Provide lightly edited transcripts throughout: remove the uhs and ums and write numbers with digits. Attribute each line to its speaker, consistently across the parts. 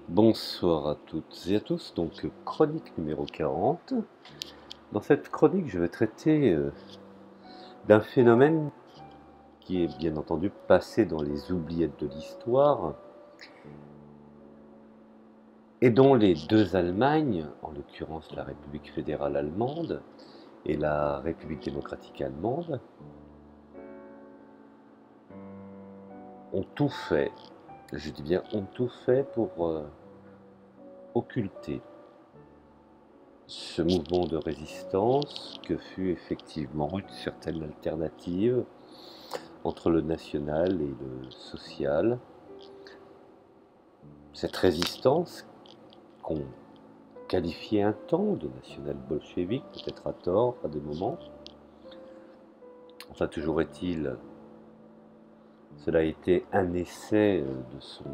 Speaker 1: Bonsoir à toutes et à tous, donc chronique numéro 40. Dans cette chronique, je vais traiter d'un phénomène qui est bien entendu passé dans les oubliettes de l'histoire et dont les deux Allemagnes, en l'occurrence la République fédérale allemande et la République démocratique allemande, ont tout fait, je dis bien ont tout fait pour occulter ce mouvement de résistance que fut effectivement une certaine alternative entre le national et le social. Cette résistance qu'on qualifiait un temps de national-bolchevique, peut-être à tort à des moments, enfin toujours est-il, cela a été un essai de son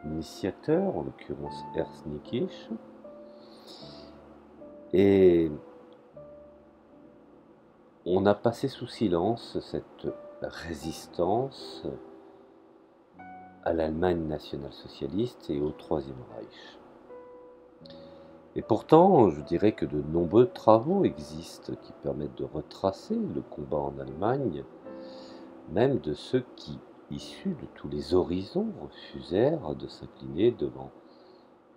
Speaker 1: initiateur, en l'occurrence Ernst Nikisch, et on a passé sous silence cette résistance à l'Allemagne nationale-socialiste et au Troisième Reich. Et pourtant, je dirais que de nombreux travaux existent qui permettent de retracer le combat en Allemagne, même de ceux qui, issus de tous les horizons, refusèrent de s'incliner devant,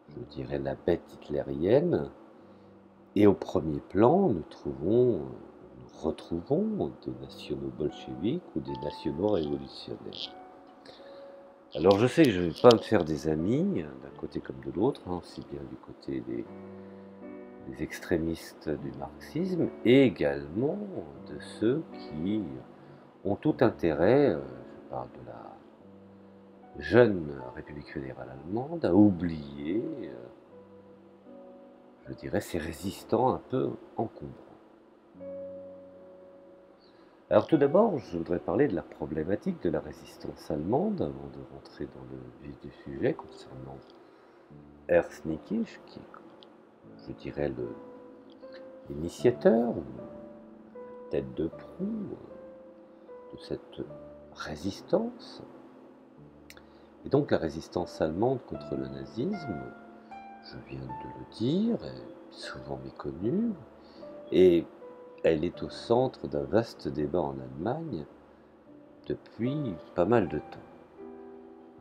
Speaker 1: je dirais, la bête hitlérienne. Et au premier plan, nous retrouvons des nationaux bolcheviques ou des nationaux révolutionnaires. Alors je sais que je ne vais pas me faire des amis, d'un côté comme de l'autre, aussi bien du côté des extrémistes du marxisme et également de ceux qui ont tout intérêt, je parle de la jeune République fédérale allemande, à oublier, je dirais, ces résistants un peu encombrants. Alors tout d'abord, je voudrais parler de la problématique de la résistance allemande avant de rentrer dans le vif du sujet concernant Ernst Nikisch, qui est, je dirais, l'initiateur ou tête de proue de cette résistance. Et donc la résistance allemande contre le nazisme, je viens de le dire, est souvent méconnue, et elle est au centre d'un vaste débat en Allemagne depuis pas mal de temps,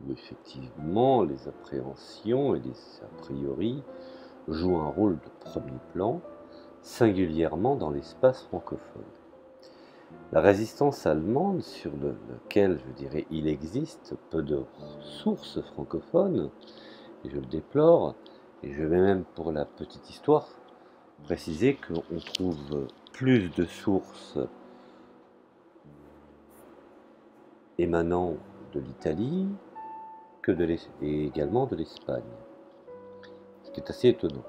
Speaker 1: où effectivement les appréhensions et les a priori jouent un rôle de premier plan, singulièrement dans l'espace francophone. La résistance allemande, sur laquelle, je dirais, il existe peu de sources francophones, et je le déplore, et je vais même, pour la petite histoire, préciser qu'on trouve plus de sources émanant de l'Italie et également de l'Espagne, ce qui est assez étonnant.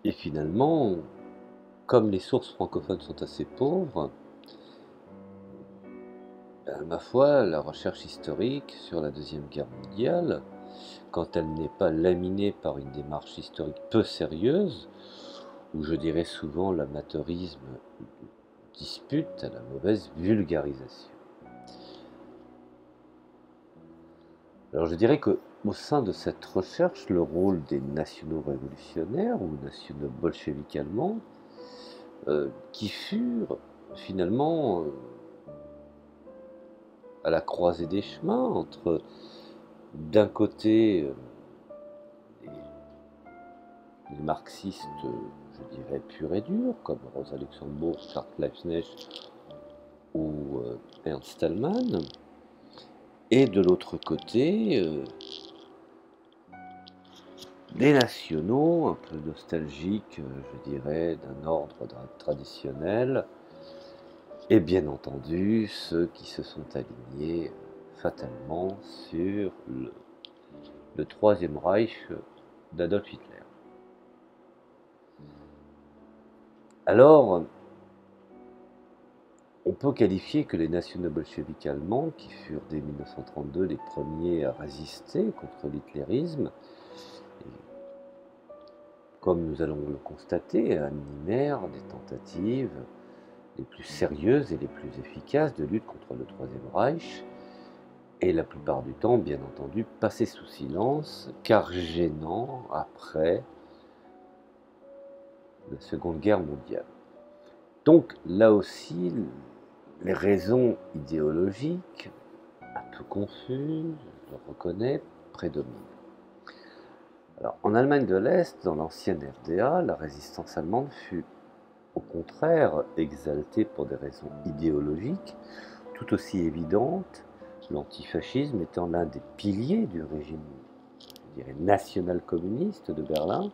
Speaker 1: Et finalement, comme les sources francophones sont assez pauvres, ma foi, la recherche historique sur la Deuxième Guerre mondiale, quand elle n'est pas laminée par une démarche historique peu sérieuse, où je dirais souvent l'amateurisme dispute à la mauvaise vulgarisation. Alors je dirais qu'au sein de cette recherche, le rôle des nationaux révolutionnaires ou nationaux bolcheviques allemands, qui furent finalement à la croisée des chemins entre, d'un côté, les marxistes, je dirais, purs et durs, comme Rosa Luxembourg, Karl Liebknecht ou Ernst Stallman, et de l'autre côté, des nationaux un peu nostalgiques, je dirais, d'un ordre traditionnel, et bien entendu ceux qui se sont alignés fatalement sur le Troisième Reich d'Adolf Hitler. Alors, on peut qualifier que les nationaux bolcheviques allemands, qui furent dès 1932 les premiers à résister contre l'hitlérisme, comme nous allons le constater, animèrent des tentatives les plus sérieuses et les plus efficaces de lutte contre le Troisième Reich, et la plupart du temps, bien entendu, passé sous silence, car gênant après la Seconde Guerre mondiale. Donc là aussi, les raisons idéologiques, un peu confuses, je le reconnais, prédominent. Alors, en Allemagne de l'Est, dans l'ancienne RDA, la résistance allemande fut au contraire exaltée pour des raisons idéologiques, tout aussi évidentes, l'antifascisme étant l'un des piliers du régime, je dirais, national-communiste de Berlin.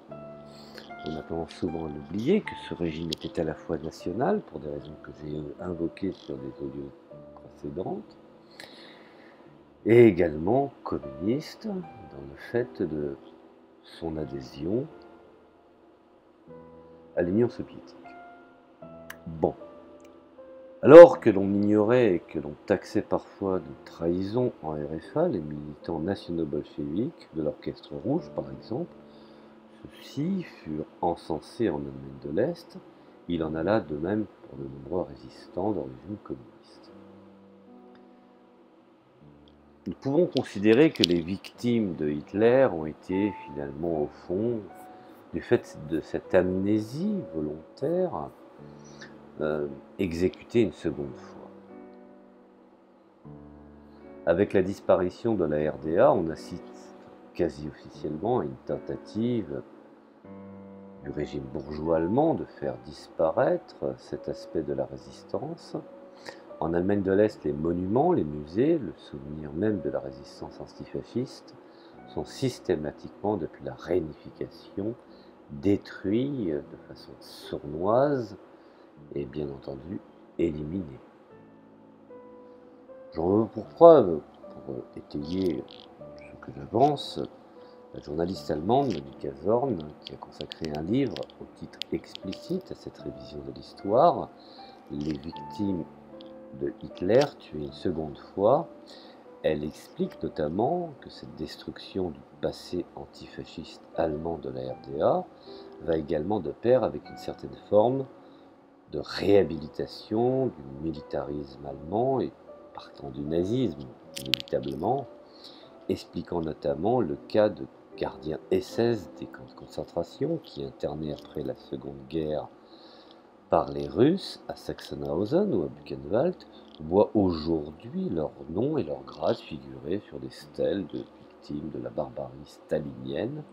Speaker 1: On a tendance souvent à l'oublier que ce régime était à la fois national, pour des raisons que j'ai invoquées sur des audios précédentes, et également communiste, dans le fait de son adhésion à l'Union soviétique. Bon. Alors que l'on ignorait et que l'on taxait parfois de trahison en RFA les militants nationaux-bolcheviques de l'Orchestre Rouge, par exemple, ceux-ci furent encensés en Allemagne de l'Est. Il en alla de même pour de nombreux résistants d'origine communiste. Nous pouvons considérer que les victimes de Hitler ont été finalement, au fond, du fait de cette amnésie volontaire, exécutées une seconde fois. Avec la disparition de la RDA, on assiste quasi officiellement à une tentative du régime bourgeois allemand de faire disparaître cet aspect de la résistance. En Allemagne de l'Est, les monuments, les musées, le souvenir même de la résistance antifasciste sont systématiquement, depuis la réunification, détruits de façon sournoise et bien entendu éliminés. J'en veux pour preuve, pour étayer ce que j'avance, la journaliste allemande Monika Zorn, qui a consacré un livre au titre explicite à cette révision de l'histoire, Les victimes de Hitler tuées une seconde fois. Elle explique notamment que cette destruction du passé antifasciste allemand de la RDA va également de pair avec une certaine forme de réhabilitation du militarisme allemand et partant du nazisme, inévitablement, expliquant notamment le cas de gardiens SS des camps de concentration qui, internés après la Seconde Guerre par les Russes à Sachsenhausen ou à Buchenwald, voient aujourd'hui leur nom et leur grade figurer sur des stèles de victimes de la barbarie stalinienne.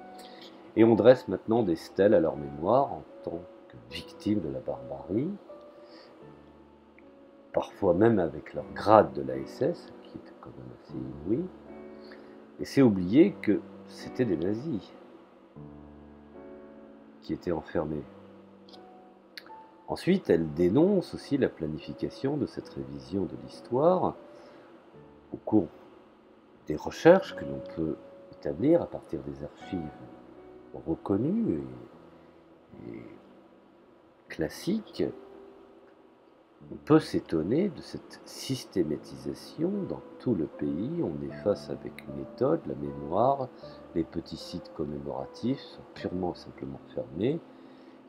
Speaker 1: Et on dresse maintenant des stèles à leur mémoire en tant que victimes de la barbarie, parfois même avec leur grade de la SS, qui est quand même assez inouï. Et c'est oublier que c'était des nazis qui étaient enfermés. Ensuite, elle dénonce aussi la planification de cette révision de l'histoire au cours des recherches que l'on peut établir à partir des archives reconnues et classiques. On peut s'étonner de cette systématisation dans tout le pays. On est face avec une méthode, la mémoire, les petits sites commémoratifs sont purement et simplement fermés,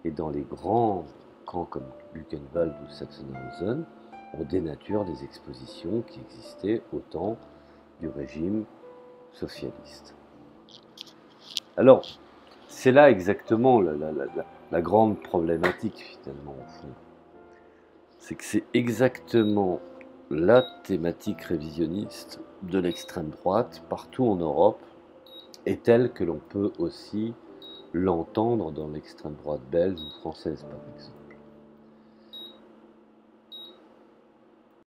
Speaker 1: et dans les grands camps comme Buchenwald ou Sachsenhausen, on dénature les expositions qui existaient au temps du régime socialiste. Alors, c'est là exactement la grande problématique finalement au fond. C'est que c'est exactement la thématique révisionniste de l'extrême droite partout en Europe, et telle que l'on peut aussi l'entendre dans l'extrême droite belge ou française par exemple.